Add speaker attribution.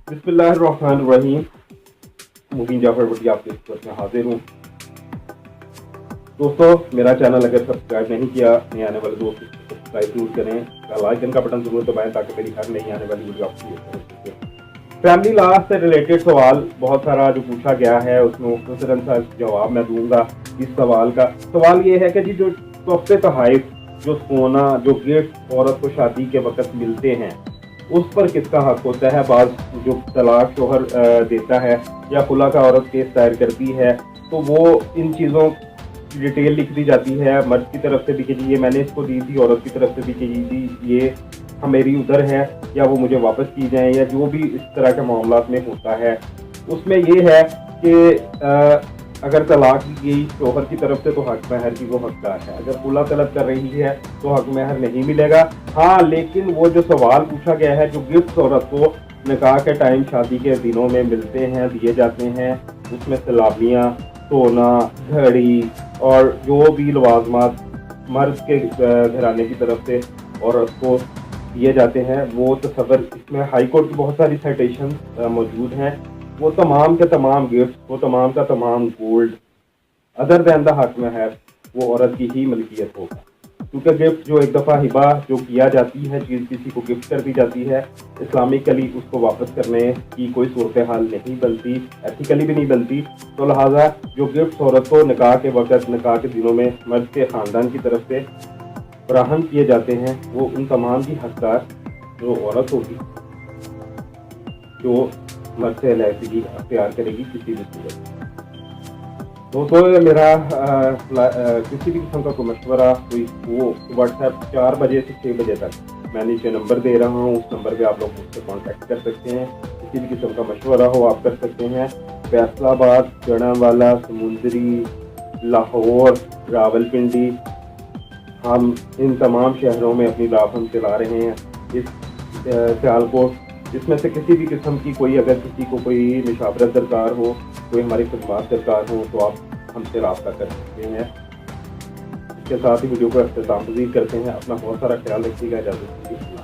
Speaker 1: बिस्मिल्लाहिर्रहमानिर्रहीम। मुबीन जाफर भट्टी आपके खिदमत में हाजिर हूँ। दोस्तों, मेरा चैनल अगर सब्सक्राइब नहीं किया, नए आने वाले दोस्त सब्सक्राइब जरूर करें, बेल आइकन का बटन जरूर दबाएं ताकि मेरी हर नई आने वाली वीडियो आपको मिल सके। फैमिली लॉ से रिलेटेड सवाल बहुत सारा जो पूछा गया है, उसमें मुख्तसरन सा जवाब मैं दूंगा। इस सवाल का सवाल ये है कि जी जो तोहफे तोहफे, जो सोना, जो गिफ्ट औरत को शादी के वक्त मिलते हैं, उस पर किसका हक होता है। बाज जो तलाक शोहर देता है या खुला का औरत केस दायर करती है, तो वो इन चीज़ों की डिटेल लिख दी जाती है। मर्द की तरफ से भी कि जी ये मैंने इसको दी थी, औरत की तरफ से भी कि जी ये मेरी उधर है या वो मुझे वापस की जाए, या जो भी इस तरह के मामलात में होता है। उसमें ये है कि अगर तलाक दी गई शोहर की तरफ से तो हक महर की वो हकदार है। अगर खुला तलब कर रही है तो हक महर नहीं मिलेगा। हाँ, लेकिन वो जो सवाल पूछा गया है, जो गिफ्ट औरत को निकाह के टाइम शादी के दिनों में मिलते हैं, दिए जाते हैं, उसमें सलामियाँ, सोना, घड़ी और जो भी लवाजमात मर्द के घराने की तरफ से औरत को दिए जाते हैं, वो तस्वर इसमें हाई कोर्ट की बहुत सारी साइटेशन मौजूद हैं। वो तमाम के तमाम गिफ्ट, वो तमाम का तमाम गोल्ड अदर दैन द हक में है, वो औरत की ही मलकियत होगा। क्योंकि गिफ्ट जो एक दफ़ा हिबा जो किया जाती है, चीज़ किसी को गिफ्ट कर दी जाती है, इस्लामिकली उसको वापस करने की कोई सूरत हाल नहीं बनती, एथिकली भी नहीं बनती। तो लिहाजा जो गिफ्ट औरत को निकाह के वक्त, निकाह के दिनों में मर्द के ख़ानदान की तरफ से फराहम किए जाते हैं, वो उन तमाम की हकदार जो औरत होगी, जो मर्द से अलहदगी अख्तियार करेगी किसी भी सूरत। दोस्तों, मेरा किसी भी किस्म का कोई मशवरा कोई वो व्हाट्सएप 4 बजे से 6 बजे तक मैं नीचे नंबर दे रहा हूँ, उस नंबर पे आप लोग मुझसे कांटेक्ट कर सकते हैं। किसी भी किस्म का मशवरा हो आप कर सकते हैं। फैसलाबाद, जड़ावाला, समुंदरी, लाहौर, रावलपिंडी, हम इन तमाम शहरों में अपनी राह हम चला रहे हैं। इस सियालकोट, इसमें से किसी भी किस्म की कोई, अगर किसी को कोई मुशावरत दरकार हो, कोई हमारी खिदमत दरकार हो, तो आप हमसे रब्ता कर सकते हैं। इसके साथ ही वीडियो को अख्तिताम पज़ीर करते हैं। अपना बहुत सारा ख्याल रखिएगा। इजाज़त दीजिए।